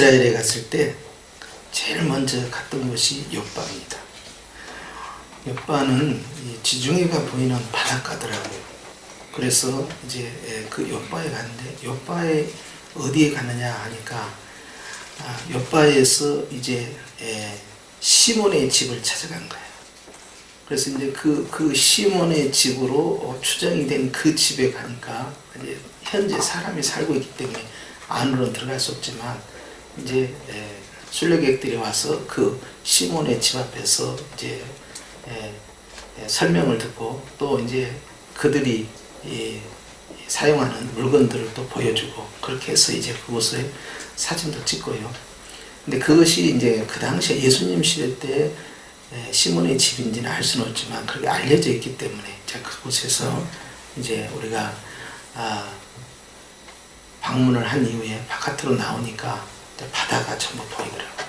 이스라엘에 갔을 때 제일 먼저 갔던 곳이 욥바입니다. 욥바는 지중해가 보이는 바닷가더라고요. 그래서 이제 그 욥바에 갔는데, 욥바에 어디에 가느냐 하니까 욥바에서 이제 시몬의 집을 찾아간 거예요. 그래서 이제 그 시몬의 집으로 추정이 된 그 집에 가니까 이제 현재 사람이 살고 있기 때문에 안으로 들어갈 수 없지만, 이제 순례객들이 와서 그 시몬의 집 앞에서 이제 설명을 듣고, 또 이제 그들이 사용하는 물건들을 또 보여주고, 그렇게 해서 이제 그곳에 사진도 찍고요. 근데 그것이 이제 그 당시에 예수님 시대 때 시몬의 집인지는 알 수는 없지만 그렇게 알려져 있기 때문에 제가 그곳에서 이제 우리가 방문을 한 이후에 바깥으로 나오니까 바다가 전부 보이더라고요.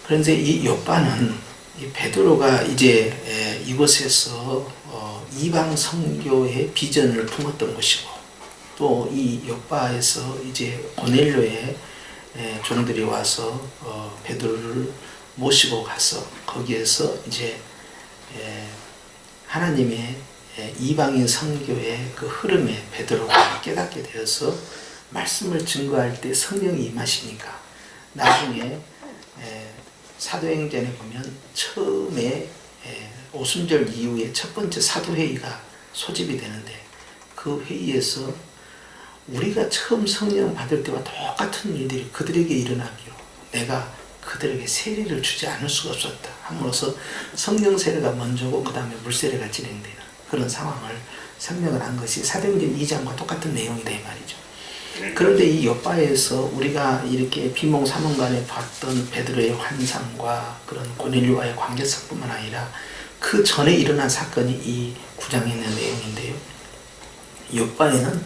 그런데 이 욥바는, 이 베드로가 이제 이곳에서 이방 선교의 비전을 품었던 곳이고, 또 이 욥바에서 이제 고넬료의 종들이 와서 베드로를 모시고 가서 거기에서 이제 하나님의 이방인 선교의 그 흐름에 베드로가 깨닫게 되어서 말씀을 증거할 때 성령이 임하시니까, 나중에 사도행전에 보면 처음에 오순절 이후에 첫 번째 사도회의가 소집이 되는데, 그 회의에서 우리가 처음 성령 받을 때와 똑같은 일들이 그들에게 일어나기로 내가 그들에게 세례를 주지 않을 수가 없었다 함으로써 성령 세례가 먼저고 그 다음에 물 세례가 진행되는 그런 상황을 설명을 한 것이 사도행전 2장과 똑같은 내용이다 이 말이죠. 그런데 이 욥바에서 우리가 이렇게 비몽사몽간에 봤던 베드로의 환상과 그런 고넬료와의 관계성뿐만 아니라 그 전에 일어난 사건이 이 9장에 있는 내용인데요. 욥바에는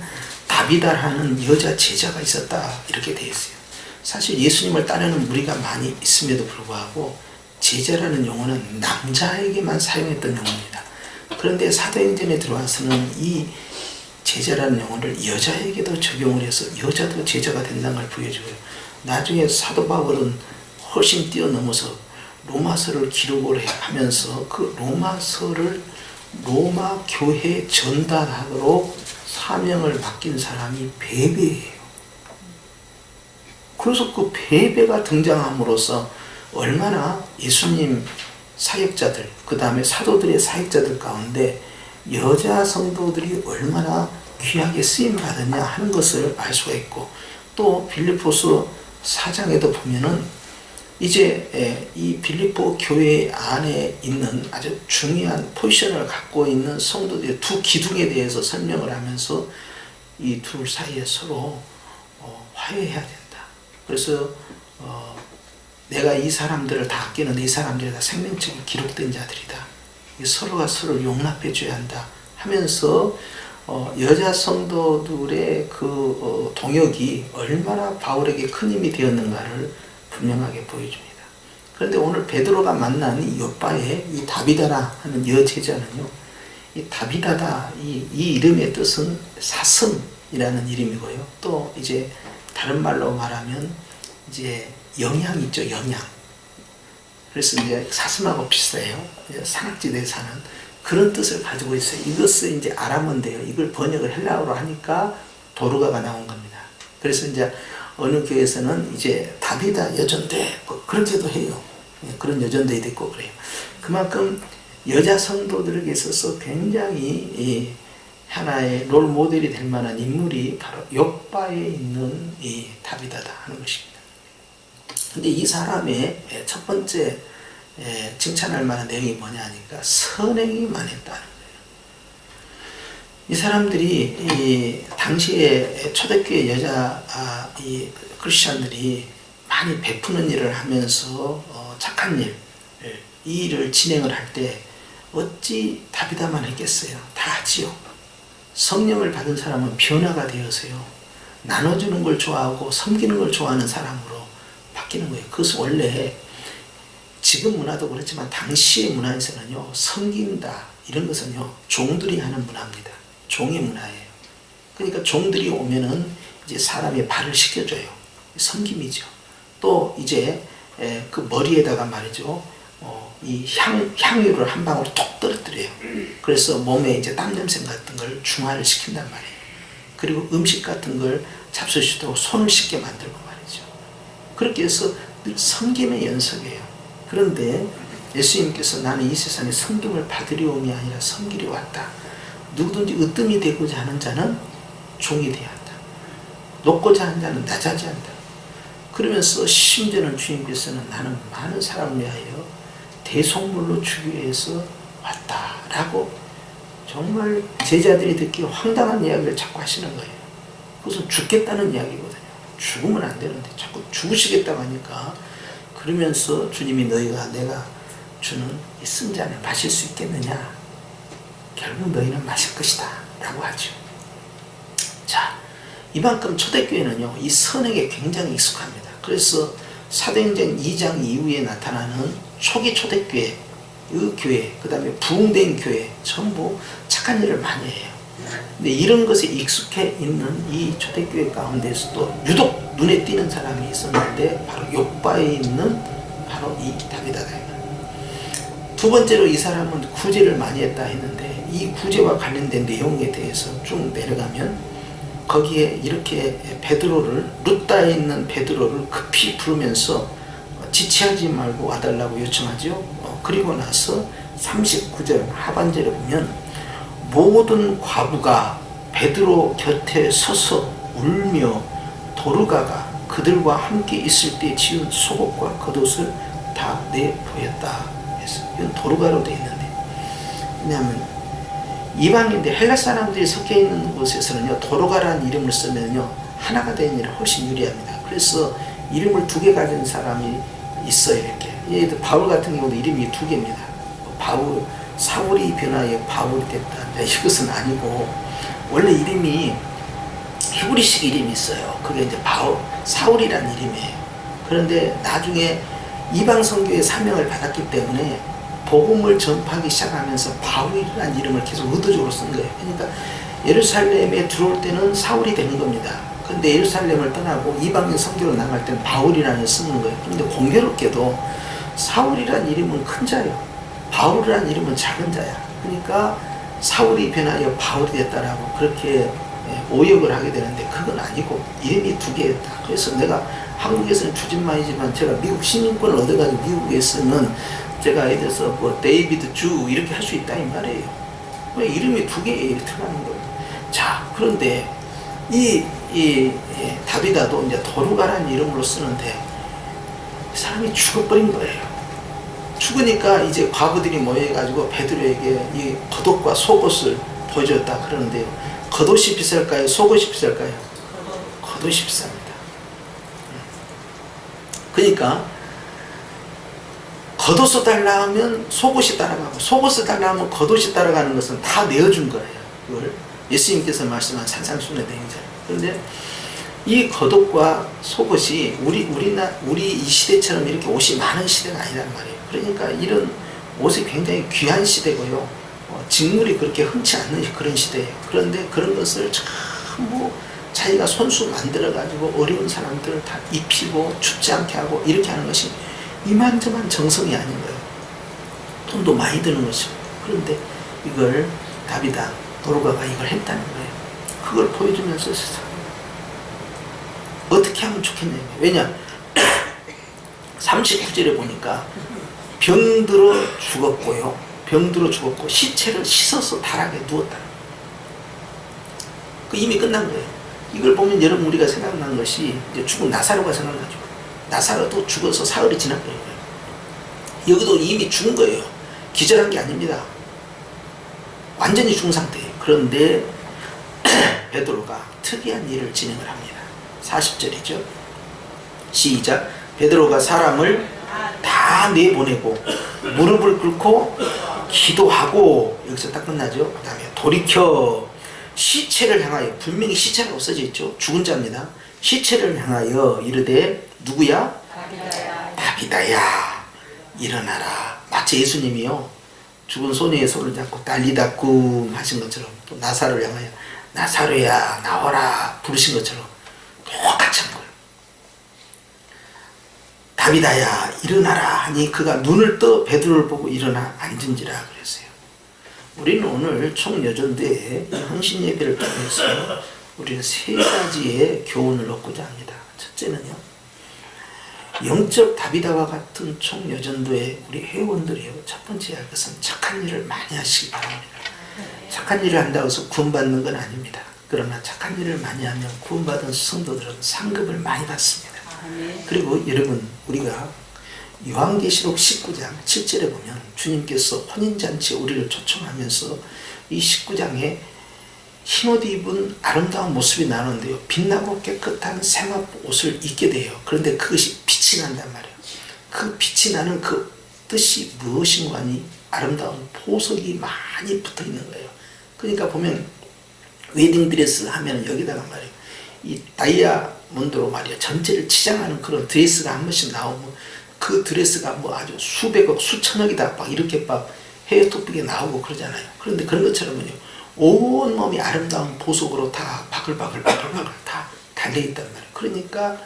다비다라는 여자 제자가 있었다 이렇게 되어 있어요. 사실 예수님을 따르는 무리가 많이 있음에도 불구하고 제자라는 용어는 남자에게만 사용했던 용어입니다. 그런데 사도행전에 들어와서는 이 제자라는 용어를 여자에게도 적용을 해서 여자도 제자가 된다는 걸 보여주고요. 나중에 사도 바울은 훨씬 뛰어넘어서 로마서를 기록을 하면서 그 로마서를 로마 교회에 전달하도록 사명을 맡긴 사람이 베베예요. 그래서 그 베베가 등장함으로써 얼마나 예수님 사역자들, 그 다음에 사도들의 사역자들 가운데 여자 성도들이 얼마나 귀하게 쓰임을 받았냐 하는 것을 알 수가 있고, 또 빌립보서 4장에도 보면은 이제 이 빌립보 교회 안에 있는 아주 중요한 포지션을 갖고 있는 성도들의 두 기둥에 대해서 설명을 하면서 이 둘 사이에 서로 화해해야 된다. 그래서 내가 이 사람들을 다 아끼는데 이 사람들이 다 생명책에 기록된 자들이다. 서로가 서로를 용납해 줘야 한다 하면서 여자 성도들의 그 동역이 얼마나 바울에게 큰 힘이 되었는가를 분명하게 보여줍니다. 그런데 오늘 베드로가 만난 이 욥바의 이 다비다라 하는 여제자는요, 이 다비다다 이 이름의 뜻은 사슴이라는 이름이고요. 또 이제 다른 말로 말하면 이제 영양 있죠, 영양. 그래서 이제 사슴하고 비슷해요. 산악지대에 사는 그런 뜻을 가지고 있어요. 이것을 이제 아람어인데요. 이걸 번역을 헬라어로 하니까 도르가가 나온 겁니다. 그래서 이제 어느 교회에서는 이제 다비다 여전대 뭐 그렇게도 해요. 그런 여전대도 있고 그래요. 그만큼 여자 성도들에게 있어서 굉장히 하나의 롤 모델이 될 만한 인물이 바로 욥바에 있는 이 다비다다 하는 것입니다. 근데 이 사람의 첫 번째 칭찬할 만한 내용이 뭐냐 하니까 선행이 많았다는 거예요. 이 사람들이 이 당시에 초대교회 여자 이 크리스천들이 많이 베푸는 일을 하면서 착한 일, 이 일을 진행을 할 때 어찌 다비다만 했겠어요? 다 하지요. 성령을 받은 사람은 변화가 되어서요, 나눠주는 걸 좋아하고 섬기는 걸 좋아하는 사람으로 바뀌는 거예요. 그것은 원래 지금 문화도 그렇지만 당시의 문화에서는요, 섬긴다 이런 것은요 종들이 하는 문화입니다. 종의 문화예요. 그러니까 종들이 오면은 이제 사람의 발을 씻겨줘요. 섬김이죠. 또 이제 그 머리에다가 말이죠. 이 향유를 한 방울 톡 떨어뜨려요. 그래서 몸에 이제 땀 냄새 같은 걸 중화를 시킨단 말이에요. 그리고 음식 같은 걸 잡술 수 있도록 손을 씻게 만들고 말이죠. 그렇게 해서 늘 섬김의 연속이에요. 그런데 예수님께서 나는 이 세상에 섬김을 받으려 옴이 아니라 섬기려 왔다. 누구든지 으뜸이 되고자 하는 자는 종이 되어야 한다. 높고자 하는 자는 낮아져야 한다. 그러면서 심지어는 주님께서는 나는 많은 사람을 위하여 대속물로 주기 위해서 왔다라고 정말 제자들이 듣기 황당한 이야기를 자꾸 하시는 거예요. 그것은 죽겠다는 이야기거든요. 죽으면 안 되는데 자꾸 죽으시겠다고 하니까 그러면서 주님이 너희가 내가 주는 이 쓴잔을 마실 수 있겠느냐? 결국 너희는 마실 것이다 라고 하죠. 자, 이만큼 초대교회는요 이 선에게 굉장히 익숙합니다. 그래서 사도행전 2장 이후에 나타나는 초기 초대교회 그 교회, 그 다음에 부흥된 교회 전부 착한 일을 많이 해요. 근데 이런 것에 익숙해 있는 이 초대교회 가운데서도 유독 눈에 띄는 사람이 있었는데 바로 욥바에 있는 바로 이 다비다다. 두 번째로 이 사람은 구제를 많이 했다 했는데 이 구제와 관련된 내용에 대해서 쭉 내려가면 거기에 이렇게 베드로를 룻다에 있는 베드로를 급히 부르면서 지체하지 말고 와달라고 요청하죠. 그리고 나서 39절 하반절에 보면 모든 과부가 베드로 곁에 서서 울며 도르가가 그들과 함께 있을 때 지은 속옷과 겉옷을 다 내보였다. 이건 도르가로 되어 있는데, 왜냐하면 이방인들 헬라 사람들이 섞여 있는 곳에서는요 도르가라는 이름을 쓰면요 하나가 되는 일이 훨씬 유리합니다. 그래서 이름을 두 개 가진 사람이 있어요. 이렇게 얘들 바울 같은 경우도 이름이 두 개입니다. 바울 사울이 변하여 바울이 됐다. 이것은 아니고 원래 이름이 히브리식 이름이 있어요. 그게 이제 바울 사울이라는 이름이에요. 그런데 나중에 이방 선교의 사명을 받았기 때문에 복음을 전파하기 시작하면서 바울이라는 이름을 계속 의도적으로 쓴 거예요. 그러니까 예루살렘에 들어올 때는 사울이 되는 겁니다. 근데 예루살렘을 떠나고 이방인 선교로 나갈 때는 바울이라는 이름을 쓰는 거예요. 그런데 공교롭게도 사울이라는 이름은 큰 자예요. 바울이라는 이름은 작은 자야. 그러니까 사울이 변하여 바울이 됐다라고 그렇게 오역을 하게 되는데 그건 아니고 이름이 두 개였다. 그래서 내가 한국에서는 주진만이지만 제가 미국 시민권을 얻어가지고 미국에서는 제가 예를 들어서 뭐 데이비드 주 이렇게 할 수 있다 이 말이에요. 왜 이름이 두 개에 이렇게 들어가는 거예요. 자, 그런데 이 다비다도 이제 도르가라는 이름으로 쓰는데 이 사람이 죽어버린 거예요. 죽으니까 이제 과부들이 모여가지고 베드로에게 이 겉옷과 속옷을 보여줬다 그러는데요. 겉옷이 비쌀까요? 속옷이 비쌀까요? 겉옷이 비쌉니다. 그러니까 겉옷을 달라 하면 속옷이 따라가고 속옷을 달라 하면 겉옷이 따라가는 것은 다 내어준 거예요. 이걸 예수님께서 말씀한 산상순의 대행자. 그런데 이 겉옷과 속옷이 우리 이 시대처럼 이렇게 옷이 많은 시대가 아니란 말이에요. 그러니까 이런 옷이 굉장히 귀한 시대고요. 직물이 그렇게 흔치 않는 그런 시대예요. 그런데 그런 것을 전부 자기가 손수 만들어가지고 어려운 사람들을 다 입히고 춥지 않게 하고 이렇게 하는 것이 이만저만 정성이 아닌 거예요. 돈도 많이 드는 것이고. 그런데 이걸 다비다, 도르가가 이걸 했다는 거예요. 그걸 보여주면서 어떻게 하면 좋겠냐면, 왜냐 39절에 보니까 병들어 죽었고요. 병들어 죽었고 시체를 씻어서 다락에 누웠다. 그 이미 끝난 거예요. 이걸 보면 여러분 우리가 생각난 것이 이제 죽은 나사로가 생각나죠. 나사로도 죽어서 사흘이 지났버린 거예요. 여기도 이미 죽은 거예요. 기절한 게 아닙니다. 완전히 죽은 상태예요. 그런데 베드로가 특이한 일을 진행을 합니다. 40절이죠. 시작. 베드로가 사람을 다 내보내고 무릎을 꿇고 기도하고, 여기서 딱 끝나죠. 그 다음에 돌이켜 시체를 향하여, 분명히 시체가 없어져 있죠. 죽은 자입니다. 시체를 향하여 이르되, 누구야? 다비다야 일어나라. 마치 예수님이요 죽은 소녀의 손을 잡고 달리다꿈 하신 것처럼, 또 나사로를 향하여 나사로야 나와라 부르신 것처럼 똑같이 한 거예요. 다비다야 일어나라 하니 그가 눈을 떠 베드로를 보고 일어나 앉은지라 그랬어요. 우리는 오늘 총여전대회 헌신 예배를 통해서 우리는 세 가지의 교훈을 얻고자 합니다. 첫째는요, 영적 다비다와 같은 총여전도의 우리 회원들이요, 첫 번째 할 것은 착한 일을 많이 하시기 바랍니다. 착한 일을 한다고 해서 구원받는 건 아닙니다. 그러나 착한 일을 많이 하면 구원받은 성도들은 상급을 많이 받습니다. 그리고 여러분, 우리가 요한계시록 19장 7절에 보면 주님께서 혼인잔치에 우리를 초청하면서 이 19장에 흰옷 입은 아름다운 모습이 나오는데요, 빛나고 깨끗한 생화 옷을 입게 돼요. 그런데 그것이 빛이 난단 말이에요. 그 빛이 나는 그 뜻이 무엇인가 하니 아름다운 보석이 많이 붙어 있는 거예요. 그러니까 보면 웨딩드레스 하면 여기다가 말이에요, 이 다이아몬드로 말이에요, 전체를 치장하는 그런 드레스가 한 번씩 나오면 그 드레스가 뭐 아주 수백억 수천억이다 막 이렇게 막 해외 토픽에 나오고 그러잖아요. 그런데 그런 것처럼은요, 온 몸이 아름다운 보석으로 다 바글바글 다 달려있단 말이에요. 그러니까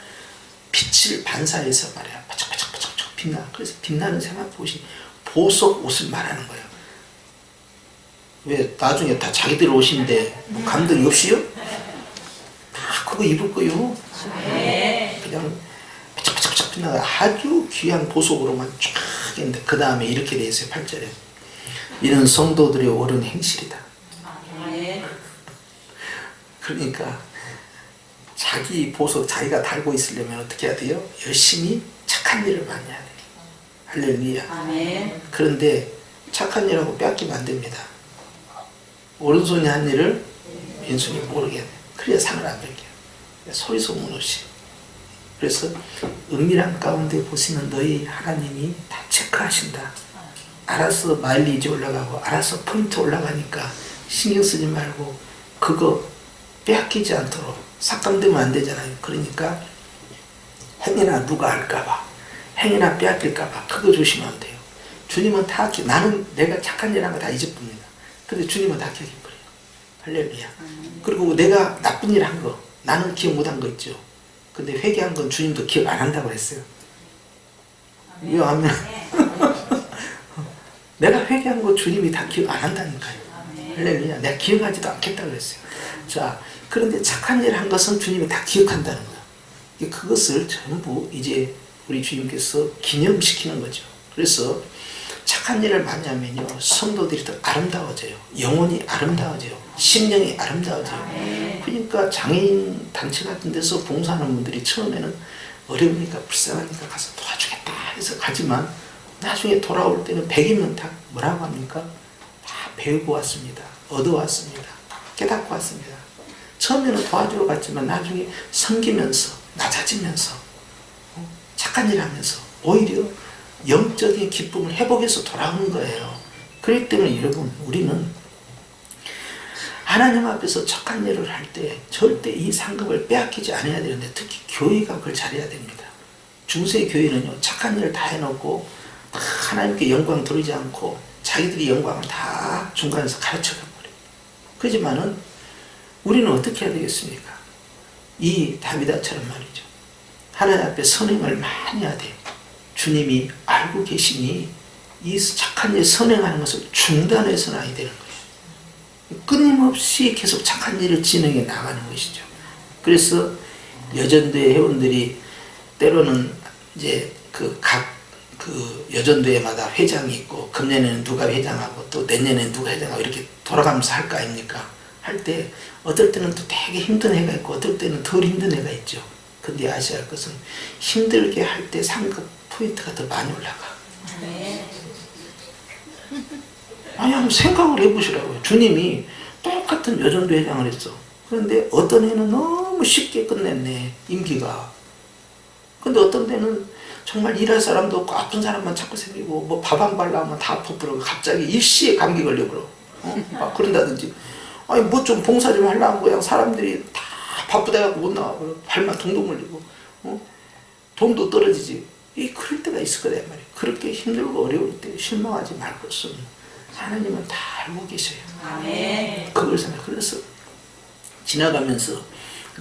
빛을 반사해서 말이야 바짝바짝 빛나. 그래서 빛나는 생화옷이 보석 옷을 말하는 거예요. 왜 나중에 다 자기들 옷인데 뭐 감동이 없이요? 다 그거 입을 거요. 그냥 바짝바짝 빛나 아주 귀한 보석으로만 쫙 했는데 그 다음에 이렇게 돼 있어요. 8절에 이는 성도들의 옳은 행실이다. 그러니까 자기 보석 자기가 달고 있으려면 어떻게 해야 돼요? 열심히 착한 일을 많이 해야 돼요. 할렐루야. 그런데 착한 일하고 빼앗기면 안 됩니다. 오른손이 한 일을 왼손이 모르게 해야 돼요. 그래야 상을 안 받게요. 소리 소문 없이. 그래서 은밀한 가운데 보시는 너희 하나님이 다 체크하신다. 알아서 마일리지 올라가고 알아서 포인트 올라가니까 신경 쓰지 말고 그거 빼앗기지 않도록 삭감되면 안 되잖아요. 그러니까 행여나 누가 할까봐, 행여나 빼앗길까봐 그거 조심하면 돼요. 주님은 다 나는 내가 착한 일 한 거 다 잊어봅니다. 근데 주님은 다 기억해버려요. 할렐루야. 그리고 내가 나쁜 일 한 거 나는 기억 못한 거 있죠. 근데 회개한 건 주님도 기억 안 한다고 했어요. 왜냐하면 내가 회개한 거 주님이 다 기억 안 한다니까요. 할렐루야. 내가 기억하지도 않겠다고 했어요. 자, 그런데 착한 일을 한 것은 주님이 다 기억한다는 거예요. 그것을 전부 이제 우리 주님께서 기념시키는 거죠. 그래서 착한 일을 많이 하면요, 성도들이 더 아름다워져요. 영혼이 아름다워져요. 심령이 아름다워져요. 그러니까 장애인 단체 같은 데서 봉사하는 분들이 처음에는 어려우니까 불쌍하니까 가서 도와주겠다 해서 가지만 나중에 돌아올 때는 100이면 다 뭐라고 합니까? 다 배우고 왔습니다. 얻어왔습니다. 깨닫고 왔습니다. 처음에는 도와주러 갔지만 나중에 섬기면서 낮아지면서 착한 일 하면서 오히려 영적인 기쁨을 회복해서 돌아오는 거예요. 그렇기 때문에 여러분, 우리는 하나님 앞에서 착한 일을 할 때 절대 이 상급을 빼앗기지 않아야 되는데, 특히 교회가 그걸 잘해야 됩니다. 중세 교회는요, 착한 일을 다 해놓고 다 하나님께 영광 돌리지 않고 자기들이 영광을 다 중간에서 가르쳐가 버려요. 그렇지만은 우리는 어떻게 해야 되겠습니까? 이 다비다처럼 말이죠. 하나님 앞에 선행을 많이 해야 돼요. 주님이 알고 계시니 이 착한 일 선행하는 것을 중단해서는 아니 되는 거예요. 끊임없이 계속 착한 일을 진행해 나가는 것이죠. 그래서 여전도의 회원들이 때로는 이제 각 여전도회마다 회장이 있고, 금년에는 누가 회장하고 또 내년에는 누가 회장하고 이렇게 돌아가면서 할 거 아닙니까? 할 때 어떨 때는 또 되게 힘든 해가 있고 어떨 때는 덜 힘든 해가 있죠. 근데 아셔야 할 것은 힘들게 할 때 상급 포인트가 더 많이 올라가. 아니, 한번 생각을 해보시라고요. 주님이 똑같은 여전도 회장을 했어. 그런데 어떤 해는 너무 쉽게 끝냈네, 임기가. 근데 어떤 데는 정말 일할 사람도 없고 아픈 사람만 자꾸 생기고 뭐 밥 안 발라면 다 아프고 갑자기 일시에 감기 걸려버려. 그런다든지, 아니 뭐 좀 봉사 좀 하려고 그냥 사람들이 다 바쁘다고 못 나와. 발만 동동 물리고 돈도 떨어지지. 그럴 때가 있을 거란 말이에요. 그렇게 힘들고 어려울 때 실망하지 말 것은 하나님은 다 알고 계셔요. 그걸 생각. 그래서 지나가면서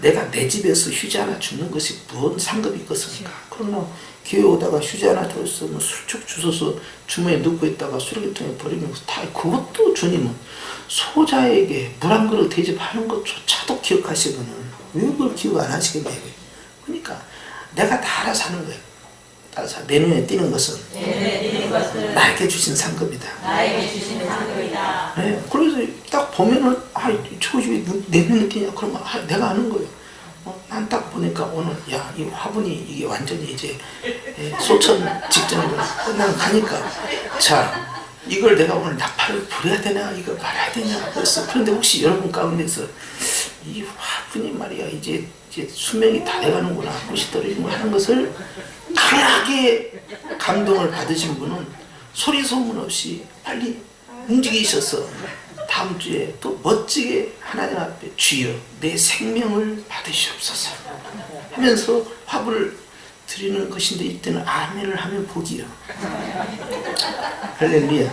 내가 내 집에서 휴지 하나 주는 것이 뭔 상급이 있겠습니까? 그러나 교회 오다가 휴지 하나 들었어 뭐 술쭉 주워서 주머니에 넣고 있다가 쓰레기통에 버리면 다 그것도 주님은 소자에게 물 한 그릇 대접하는 것조차도 기억하시거든. 왜 그걸 기억 안 하시겠냐고요. 그러니까 내가 다 알아서 하는 거예요. 따라서 내 눈에 띄는 것은 나에게 주신 상급이다. 네, 그래서 딱 보면은 저 집이 내 눈에 띄냐 그러면 내가 아는 거예요. 난 딱 보니까 오늘 이 화분이 이게 완전히 이제 소천 직전으로 끝나가니까 자 이걸 내가 오늘 나팔을 불어야 되나 이거 말아야 되냐 그랬어. 그런데 혹시 여러분 가운데서 이 화분이 말이야 이제 수명이 다 돼가는구나 꽃이 떨어지고 하는 것을 강하게 감동을 받으신 분은 소리 소문 없이 빨리 움직이셔서 다음 주에 또 멋지게 하나님 앞에 주여 내 생명을 받으시옵소서 하면서 화분을 드리는 것인데 이때는 아멘을 하면 복이요. 할렐루야.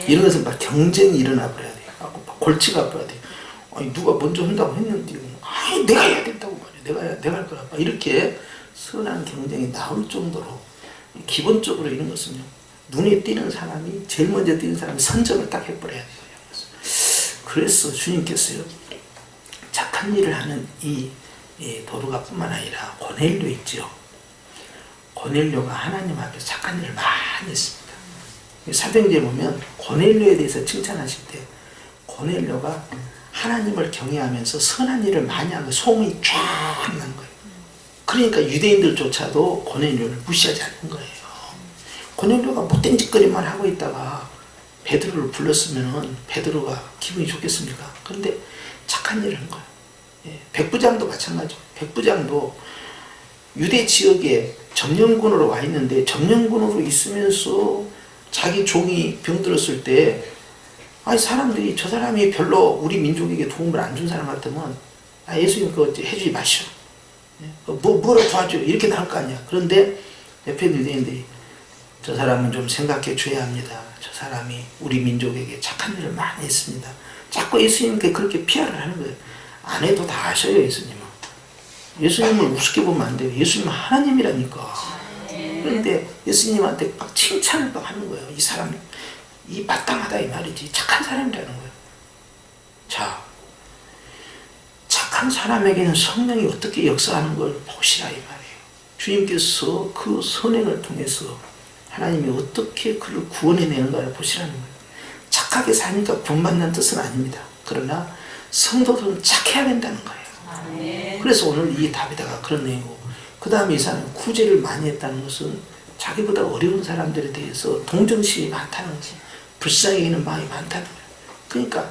이런 것은 막 경쟁이 일어나 버려야 돼요. 막 골치가 아파야 돼요. 아니 누가 먼저 한다고 했는데 내가 해야 된다고 말이야. 내가 할 거라. 이렇게 선한 경쟁이 나올 정도로 기본적으로 이런 것은요. 눈에 띄는 사람이 제일 먼저 띄는 사람이 선점을 딱 해버려야 돼요. 그래서 주님께서요. 착한 일을 하는 이 도르가뿐만 아니라 고넬료 있죠. 고넬료가 하나님 앞에 착한 일을 많이 했습니다. 사도행전에 보면 고넬료에 대해서 칭찬하실 때 고넬료가 하나님을 경외하면서 선한 일을 많이 한 거예요. 소문이 쫙 난 거예요. 그러니까 유대인들조차도 고넬료를 무시하지 않는 거예요. 고넬료가 못된 짓거리만 하고 있다가 베드로를 불렀으면 베드로가 기분이 좋겠습니까? 그런데 착한 일을 한 거예요. 백부장도 마찬가지고 백부장도 유대 지역에 점령군으로 와 있는데 점령군으로 있으면서 자기 종이 병들었을 때 사람들이 저 사람이 별로 우리 민족에게 도움을 안 준 사람 같으면 예수님 그거 해주지 마시오. 뭐로 도와줘 이렇게 나올 거 아니야. 그런데 옆에 유대인들이 저 사람은 좀 생각해 줘야 합니다. 저 사람이 우리 민족에게 착한 일을 많이 했습니다. 자꾸 예수님께 그렇게 피하를 하는 거예요. 안 해도 다 아셔요. 예수님은. 예수님을 우습게 보면 안 돼요. 예수님은 하나님이라니까. 그런데 예수님한테 막 칭찬을 막 하는 거예요. 이 사람 이 마땅하다 이 말이지. 착한 사람이라는 거예요. 자, 착한 사람에게는 성령이 어떻게 역사하는 걸 보시라 이 말이에요. 주님께서 그 선행을 통해서 하나님이 어떻게 그를 구원해내는가를 보시라는 거예요. 착하게 사니까 구원받는 뜻은 아닙니다. 그러나 성도들은 착해야 된다는 거예요. 그래서 오늘 이 다비다가 그런 내용이고 그 다음에 이 사람이 구제를 많이 했다는 것은 자기보다 어려운 사람들에 대해서 동정심이 많다는 거지. 불쌍히 여기는 마음이 많다는 거예요. 그러니까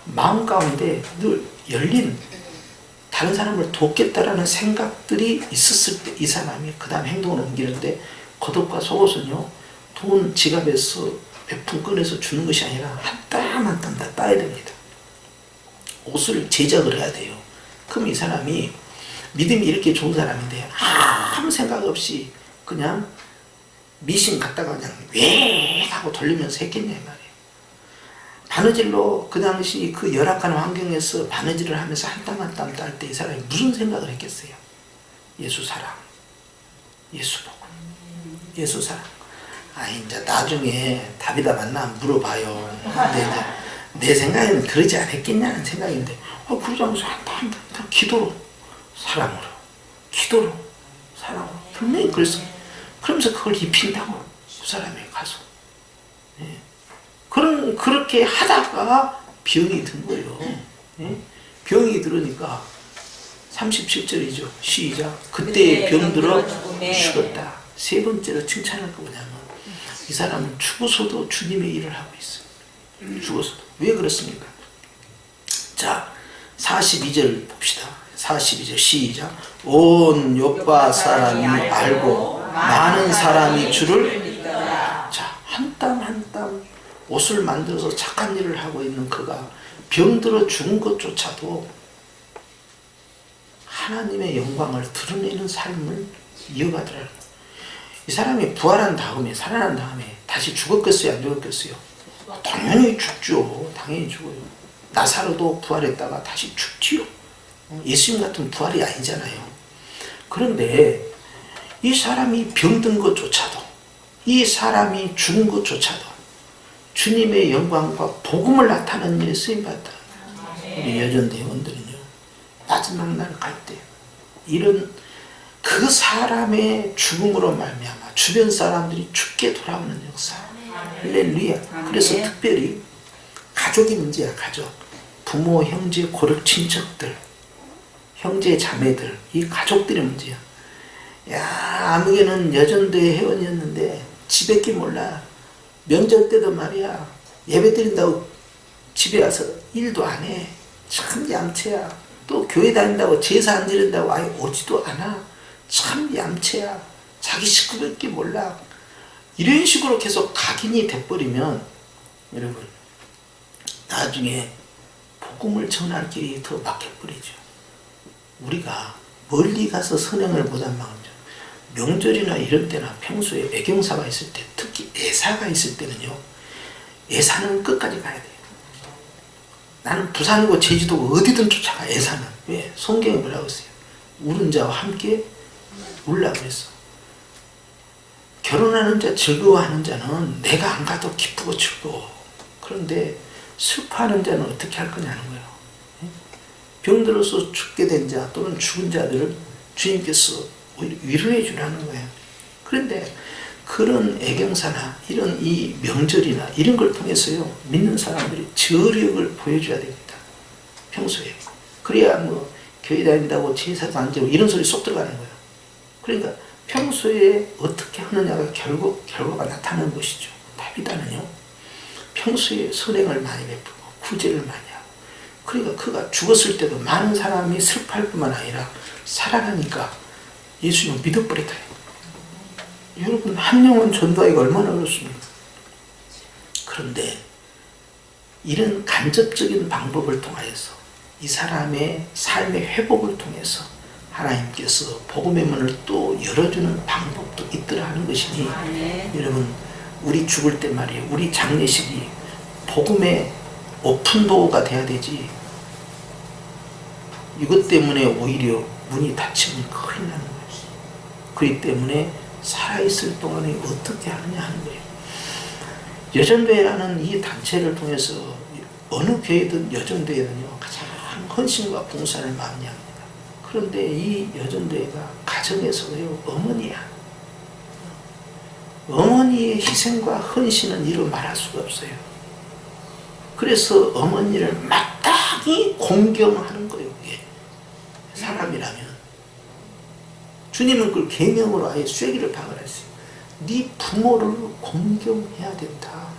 마음 가운데 늘 열린 다른 사람을 돕겠다라는 생각들이 있었을 때 이 사람이 그 다음 행동을 옮기는데 겉옷과 속옷은요 돈 지갑에서 몇 푼 꺼내서 주는 것이 아니라 한 땀 한 땀 다 따야 됩니다. 옷을 제작을 해야 돼요. 그럼 이 사람이 믿음이 이렇게 좋은 사람인데 아무 생각 없이 그냥 미신 갖다가 그냥 왜 하고 돌리면서 했겠냐 말이에요. 바느질로 그 당시 그 열악한 환경에서 바느질을 하면서 한 땀 한 땀 딸 때 이 사람이 무슨 생각을 했겠어요? 예수 사랑, 예수 복음, 예수 사랑. 이제 나중에 다비다 만나면 물어봐요. 근데 이제 내 생각에는 그러지 않았겠냐는 생각인데, 그러지 않으면서 한 땀 한 땀 기도로, 사랑으로, 기도로, 사랑으로. 분명히 그랬어. 그러면서 그걸 입힌다고, 그 사람에게 가서. 예. 그렇게 하다가 병이 든 거예요. 예? 병이 들으니까 37절이죠. 시작. 그때 병들어 죽었다. 세 번째로 칭찬할 거 뭐냐면 이 사람은 죽어서도 주님의 일을 하고 있어요. 죽어서도. 왜 그렇습니까? 자, 42절 봅시다. 42절 시작. 온 요파 사람이 알고 많은 사람이 주를 자, 한 땀 한 땀 옷을 만들어서 착한 일을 하고 있는 그가 병들어 죽은 것조차도 하나님의 영광을 드러내는 삶을 이어가더라는 거예요. 이 사람이 부활한 다음에 살아난 다음에 다시 죽었겠어요? 안 죽었겠어요? 당연히 죽죠. 당연히 죽어요. 나사로도 부활했다가 다시 죽지요. 예수님 같은 부활이 아니잖아요. 그런데 이 사람이 병든 것조차도, 이 사람이 죽은 것조차도 주님의 영광과 복음을 나타내는 일에 쓰임받다. 우리 여전대원들은요, 마지막 날 갈 때 이런 그 사람의 죽음으로 말미암아 주변 사람들이 죽게 돌아오는 역사. 할렐루야. 그래서 특별히 가족이 문제야. 가족, 부모, 형제, 고륙 친척들, 형제, 자매들, 이 가족들이 문제야. 야, 아무개는 여전대 회원이었는데 집밖에 몰라. 명절 때도 말이야, 예배 드린다고 집에 와서 일도 안 해. 참 얌체야. 또 교회 다닌다고 제사 안 드린다고 아예 오지도 않아. 참 얌체야. 자기 식구밖에 몰라. 이런 식으로 계속 각인이 돼버리면 여러분 나중에 복음을 전할 길이 더 막혀버리죠. 우리가 멀리 가서 선행을 못한 마음이죠. 명절이나 이런 때나 평소에 애경사가 있을 때, 특히 애사가 있을 때는요, 애사는 끝까지 가야 돼요. 나는 부산이고 제주도고 어디든 쫓아가. 애사는 왜? 성경에 뭐라고 했어요? 울은 자와 함께 울라 그랬어. 결혼하는 자, 즐거워하는 자는 내가 안 가도 기쁘고 즐거워. 그런데 슬퍼하는 자는 어떻게 할 거냐는 거예요. 병들어서 죽게 된 자 또는 죽은 자들을 주님께서 위로해 주라는 거예요. 그런데 그런 애경사나 이런 이 명절이나 이런 걸 통해서요, 믿는 사람들이 저력을 보여줘야 됩니다. 평소에. 그래야 뭐 교회 다닌다고 제사도 안 지고 이런 소리 쏙 들어가는 거예요. 그러니까 평소에 어떻게 하느냐가 결과가 나타나는 것이죠. 다비다는요, 평소에 선행을 많이 베풀고 구제를 많이 하고, 그러니까 그가 죽었을 때도 많은 사람이 슬퍼할 뿐만 아니라 살아나니까 예수님을 믿어버렸다. 여러분, 한 영혼 전도하기가 얼마나 어렵습니까? 그런데 이런 간접적인 방법을 통하여서 이 사람의 삶의 회복을 통해서 하나님께서 복음의 문을 또 열어주는 방법도 있더라 하는 것이니, 여러분, 우리 죽을 때 말이에요, 우리 장례식이 복음의 오픈도어가 돼야 되지, 이것 때문에 오히려 문이 닫히면 큰일 나는 거예요. 그렇기 때문에 살아있을 동안에 어떻게 하느냐 하는 거예요. 여전대회라는 이 단체를 통해서 어느 교회든 여전대회는요, 가장 헌신과 봉사를 많이 합니다. 그런데 이 여전대회가 가정에서요, 어머니야. 어머니의 희생과 헌신은 이루 말할 수가 없어요. 그래서 어머니를 마땅히 공경하는 거예요. 그게 사람이라면. 주님은 그걸 계명으로 아예 쐐기를 박아놨어요. 네 부모를 공경해야 된다.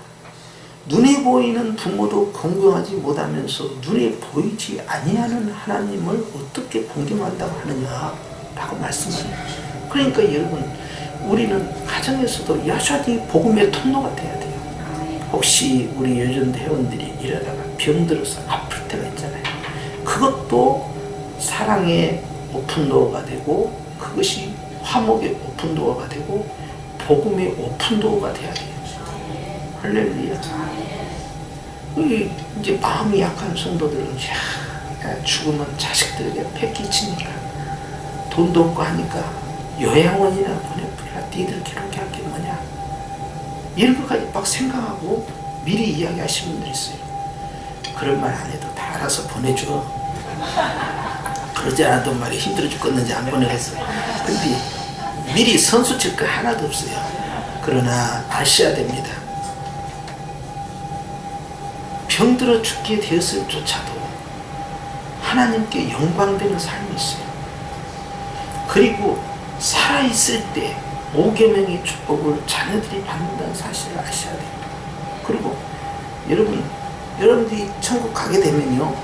눈에 보이는 부모도 공경하지 못하면서 눈에 보이지 아니하는 하나님을 어떻게 공경한다고 하느냐라고 말씀하세요. 그러니까 여러분, 우리는 가정에서도 여전히 복음의 통로가 돼야 돼요. 혹시 우리 여전대 회원들이 이러다가 병들어서 아플 때가 있잖아요. 그것도 사랑의 오픈도어가 되고, 그것이 화목의 오픈도어가 되고, 복음의 오픈도어가 돼야 돼요. 할렐루야. 이제 마음이 약한 성도들은, 야, 죽으면 자식들에게 패기치니까 돈도 없고 하니까 요양원이나 보내버리라. 니들 그렇게 할 게 뭐냐, 이런 것까지 막 생각하고 미리 이야기하시는 분들이 있어요. 그런 말 안 해도 다 알아서 보내줘. 그러지 않아도 말이 힘들어 죽겠는지 안 보내겠어. 근데 미리 선수 칠 거 하나도 없어요. 그러나 아셔야 됩니다. 병들어 죽게 되었을 조차도 하나님께 영광되는 삶이 있어요. 그리고 살아있을 때 5계명의 축복을 자녀들이 받는다는 사실을 아셔야 돼요. 그리고 여러분들이 천국 가게 되면요,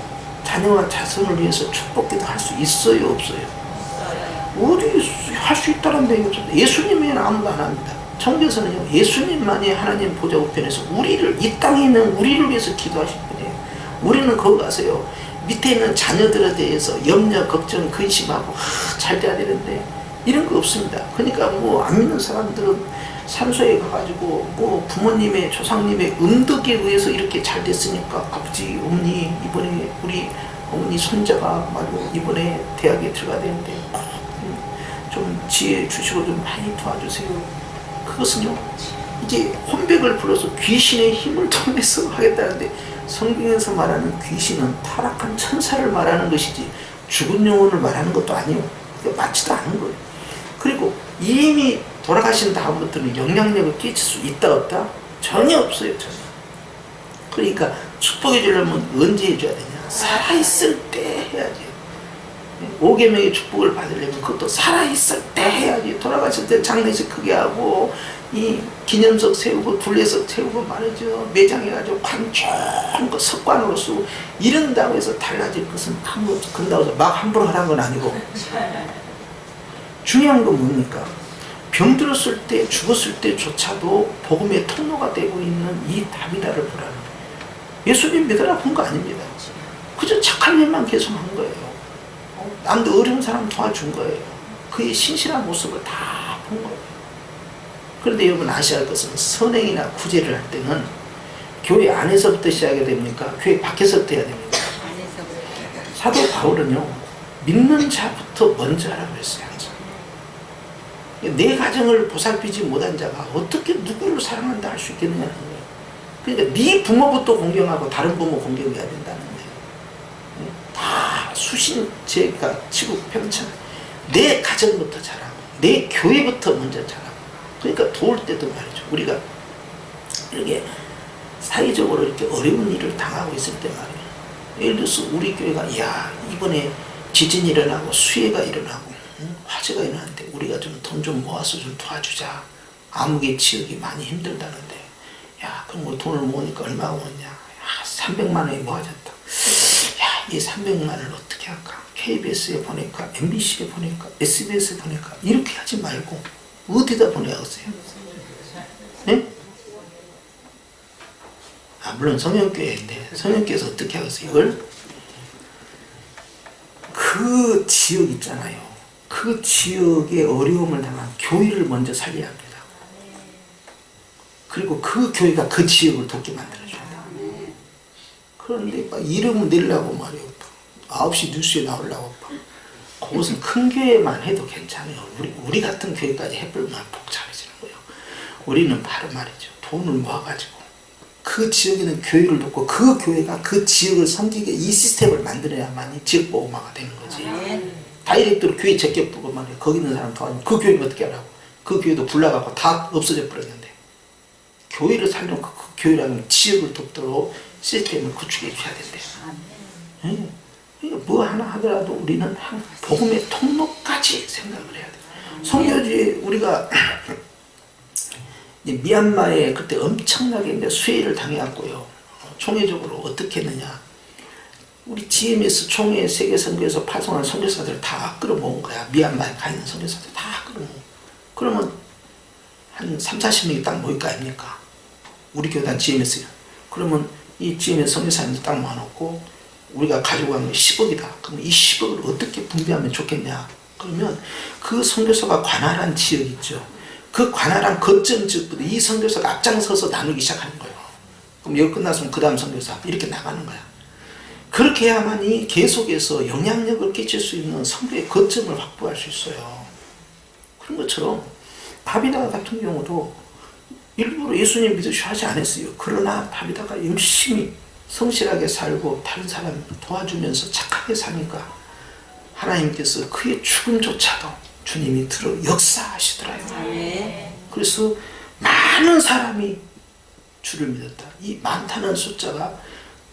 자녀와 자손을 위해서 축복기도 할 수 있어요, 없어요? 어디 할 수 있다는 얘기 없습니다. 예수님 외에는 아무도 안 합니다. 성경에서는요, 예수님만이 하나님 보좌 우편에서 이 땅에 있는 우리를 위해서 기도하실 분이에요. 우리는 거기 가서요, 밑에 있는 자녀들에 대해서 염려, 걱정, 근심하고 잘 돼야 되는데 이런 거 없습니다. 그러니까 뭐 안 믿는 사람들은 산소에 가가지고 뭐 부모님의 조상님의 음덕에 의해서 이렇게 잘 됐으니까 아버지, 어머니 이번에 우리 어머니 손자가 말이요 이번에 대학에 들어가야 되는데 좀 지혜 주시고 좀 많이 도와주세요. 그것은요 이제 혼백을 불러서 귀신의 힘을 통해서 하겠다는데, 성경에서 말하는 귀신은 타락한 천사를 말하는 것이지 죽은 영혼을 말하는 것도 아니에요. 맞지도 않은 거예요. 그리고 이미 돌아가신 다음부터는 영향력을 끼칠 수 있다 없다? 전혀 없어요. 전혀. 그러니까 축복해 주려면 언제 해줘야 되냐? 살아있을 때 해야지. 5계명의 축복을 받으려면 그것도 살아있을 때 해야지. 돌아가실 때 장례식 크게 하고 이 기념석 세우고 둘레석 세우고 말이죠. 매장해가지고 관 좋은 거 석관으로 쓰고 이런다고 해서 달라질 것은 아무것도. 그런다고 해서 막 함부로 하라는 건 아니고, 중요한 건 뭡니까? 병들었을 때 죽었을 때조차도 복음의 통로가 되고 있는 이 다비다를 보라는 거예요. 예수님 믿으라고 한 거 아닙니다. 그저 착한 일만 계속 한 거예요. 남도 어려운 사람 도와준 거예요. 그의 신실한 모습을 다 본 거예요. 그런데 여러분 아셔야 할 것은, 선행이나 구제를 할 때는 교회 안에서부터 시작이 됩니까? 교회 밖에서부터 해야 됩니까? 사도 바울은요 믿는 자부터 먼저 하라고 했어요. 항상. 내 가정을 보살피지 못한 자가 어떻게 누구를 사랑한다 할 수 있겠느냐는 거예요. 그러니까 네 부모부터 공경하고 다른 부모 공경해야 된다는 거예요. 다 수신제가 치고 평창. 내 가정부터 잘하고 내 교회부터 먼저 잘하고. 그러니까 도울 때도 말이죠. 우리가 이렇게 사회적으로 이렇게 어려운 일을 당하고 있을 때 말이에요. 예를 들어서 우리 교회가 야 이번에 지진이 일어나고 수해가 일어나고 화재가 일어나는데 우리가 좀 돈 좀 모아서 좀 도와주자. 암흑의 지역이 많이 힘들다는데, 야 그럼 뭐 돈을 모으니까 얼마가 모았냐? 야 300만 원이 모아졌다. 야 이 300만 원을 어떻게 할까? KBS에 보낼까? MBC에 보낼까? SBS에 보낼까? 이렇게 하지 말고 어디다 보내야겠어요? 네? 물론 성형교회인데 성형교회에서 어떻게 하겠어요? 이걸 그 지역 있잖아요. 그 지역의 어려움을 당한 교회를 먼저 살려야 합니다. 그리고 그 교회가 그 지역을 돕게 만들어줘야 돼요. 그런데 막 이름을 내려고 말이에요. 9시 뉴스에 나오려고 그것은 큰 교회만 해도 괜찮아요. 우리 같은 교회까지 해버리면 복잡해지는 거예요. 우리는 바로 말이죠. 돈을 모아가지고 그 지역에 있는 교회를 돕고 그 교회가 그 지역을 섬기게 이 시스템을 만들어야만이 지역보호마가 되는 거지. 다이렉트로 교회 제껴 보고 말이야. 거기 있는 사람 도와주면 그 교회는 어떻게 하라고. 그 교회도 불나가고 다 없어져 버렸는데, 교회를 살려면 그 교회라는 지역을 돕도록 시스템을 구축해 줘야 된대요. 그러니까 뭐 하나 하더라도 우리는 복음의 통로까지 생각을 해야 돼요. 선교지에 우리가 미얀마에 그때 엄청나게 이제 수해를 당해왔고요. 총회적으로 어떻게 했느냐. 우리 GMS 총회 세계 선교에서 파송한 선교사들 다 끌어모은 거야. 미얀마에 가 있는 선교사들 다 끌어모은. 그러면 한 30-40명이 딱 모일 거 아닙니까? 우리 교단 GMS. 그러면 이 GMS 선교사님들 딱 모아놓고 우리가 가지고 가는 게 10억이다. 그럼 이 10억을 어떻게 분배하면 좋겠냐. 그러면 그 선교사가 관할한 지역 있죠. 그 관할한 거점 지역부터 이 선교사가 앞장서서 나누기 시작하는 거예요. 그럼 여기 끝났으면 그 다음 선교사 이렇게 나가는 거야. 그렇게 해야만이 계속해서 영향력을 끼칠 수 있는 선교의 거점을 확보할 수 있어요. 그런 것처럼 다비다 같은 경우도 일부러 예수님 믿으시고 하지 않았어요. 그러나 다비다가 열심히 성실하게 살고 다른 사람 도와주면서 착하게 사니까 하나님께서 그의 죽음조차도 주님이 들어 역사하시더라고요. 그래서 많은 사람이 주를 믿었다. 이 많다는 숫자가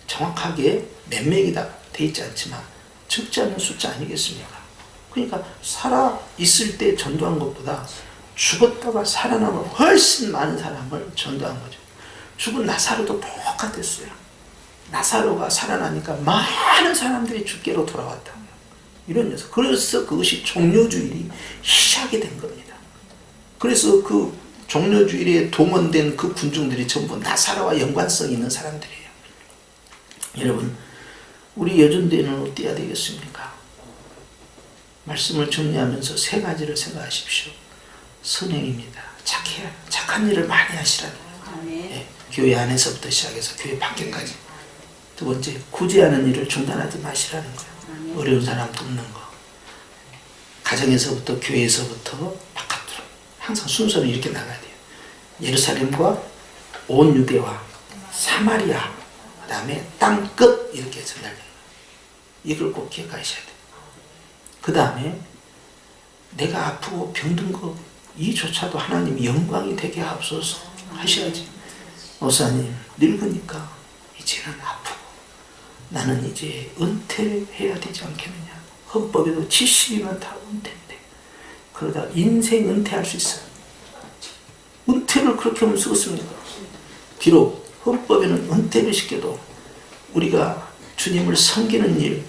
정확하게 몇 명이다 돼 있지 않지만 적지 않은 숫자 아니겠습니까? 그러니까 살아 있을 때 전도한 것보다 죽었다가 살아남은 훨씬 많은 사람을 전도한 거죠. 죽은 나사로도 똑같았어요. 나사로가 살아나니까 많은 사람들이 주께로 돌아왔다. 이런 녀석. 그래서 그것이 종려주일이 시작이 된 겁니다. 그래서 그 종려주일에 동원된 그 군중들이 전부 나사로와 연관성이 있는 사람들이에요. 여러분, 우리 여전대는 어때야 되겠습니까? 말씀을 정리하면서 세 가지를 생각하십시오. 선행입니다. 착해야, 착한 일을 많이 하시라는 거예요. 네, 교회 안에서부터 시작해서 교회 밖에까지. 두 번째, 구제하는 일을 중단하지 마시라는 거예요. 어려운 사람 돕는 거. 가정에서부터 교회에서부터 바깥으로 항상 순서는 이렇게 나가야 돼요. 예루살렘과 온 유대와 사마리아, 그 다음에 땅 끝 이렇게 전달되는 거예요. 이걸 꼭 기억하셔야 돼요. 그 다음에 내가 아프고 병든 거 이조차도 하나님 영광이 되게 하옵소서 하셔야지. 목사님 늙으니까 이제는 아프고 나는 이제 은퇴를 해야 되지 않겠느냐. 헌법에도 70이면 다 은퇴인데 그러다 인생 은퇴할 수 있어요. 은퇴를 그렇게 하면 쓰겠습니까? 비록 헌법에는 은퇴를 시켜도 우리가 주님을 섬기는 일,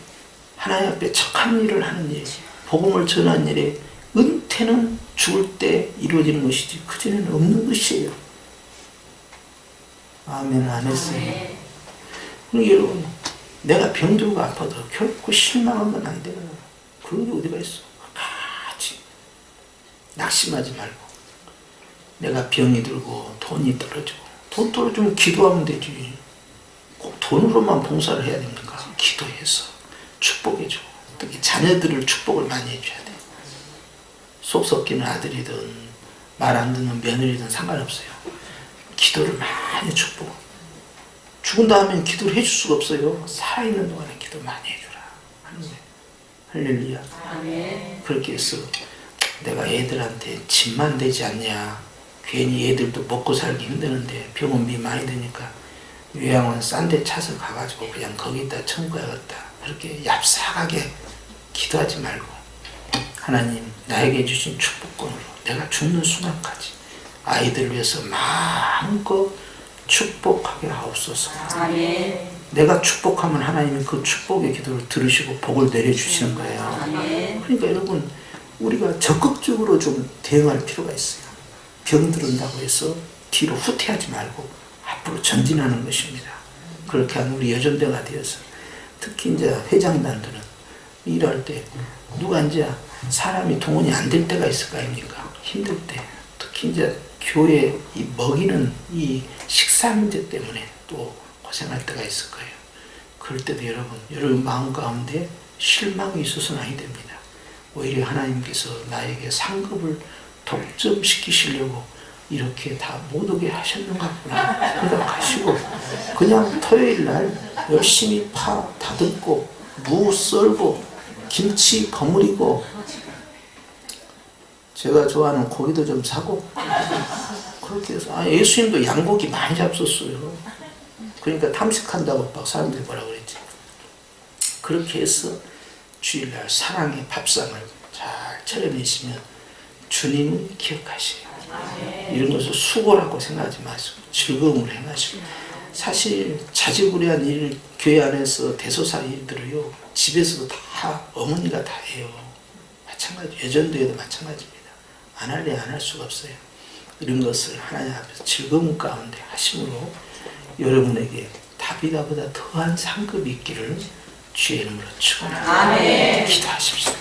하나님 앞에 착한 일을 하는 일, 복음을 전하는 일에 은퇴는 죽을 때 이루어지는 것이지 그전에는 없는 것이에요. 아멘. 안 했어요. 그러니까 여러분, 내가 병들고 아파도 결코 실망하면 안 돼요. 그런 게 어디가 있어. 같이 낙심하지 말고, 내가 병이 들고 돈이 떨어지고, 돈 떨어지면 기도하면 되지. 꼭 돈으로만 봉사를 해야 됩니까? 기도해서 축복해줘. 특히 자녀들을 축복을 많이 해줘야 돼. 속 썩기는 아들이든 말 안 듣는 며느리든 상관없어요. 기도를 많이 축복. 죽은 다음엔 기도를 해줄 수가 없어요. 살아있는 동안에 기도 많이 해주라 하는 거예요. 할렐루야. 아멘. 그렇게 해서 내가 애들한테 짐만 되지 않냐. 괜히 애들도 먹고 살기 힘드는데 병원비 많이 드니까 요양원 싼 데 차서 가가지고 그냥 거기다 청구해야겠다. 그렇게 얍삭하게 기도하지 말고 하나님 나에게 주신 축복권으로 내가 죽는 순간까지 아이들을 위해서 마음껏 축복하게 하옵소서. 아멘. 내가 축복하면 하나님이 그 축복의 기도를 들으시고 복을 내려주시는 거예요. 아멘. 그러니까 여러분, 우리가 적극적으로 좀 대응할 필요가 있어요. 병들은다고 해서 뒤로 후퇴하지 말고 앞으로 전진하는 것입니다. 그렇게 한 우리 여전대가 되어서 특히 이제 회장단들은 일할 때 누가 이제 사람이 동원이 안 될 때가 있을 거 아닙니까? 힘들 때. 특히 이제 교회 이 먹이는 이 식사 문제 때문에 또 고생할 때가 있을 거예요. 그럴 때도 여러분 마음 가운데 실망이 있어서는 아니 됩니다. 오히려 하나님께서 나에게 상급을 독점시키시려고 이렇게 다 못 오게 하셨는가 보나 생각하시고 그냥 토요일 날 열심히 파 다듬고 무 썰고 김치 버무리고 제가 좋아하는 고기도 좀 사고 그렇게 해서 예수님도 양고기 많이 잡섰어요. 그러니까 탐식한다고 막 사람들이 뭐라 그랬지. 그렇게 해서 주일날 사랑의 밥상을 잘 차려내시면 주님을 기억하세요. 이런 것을 수고라고 생각하지 마시고 즐거움으로 행하시고 사실 자지구레한 일 교회 안에서 대소사 일들을요 집에서도 다 어머니가 다 해요. 마찬가지 예전도에도 마찬가지입니다. 안 할래 안 할 수가 없어요. 이런 것을 하나님 앞에서 즐거움 가운데 하심으로 여러분에게 다비다보다 더한 상급이 있기를 주의 이름으로 축원합니다. 기도하십시오.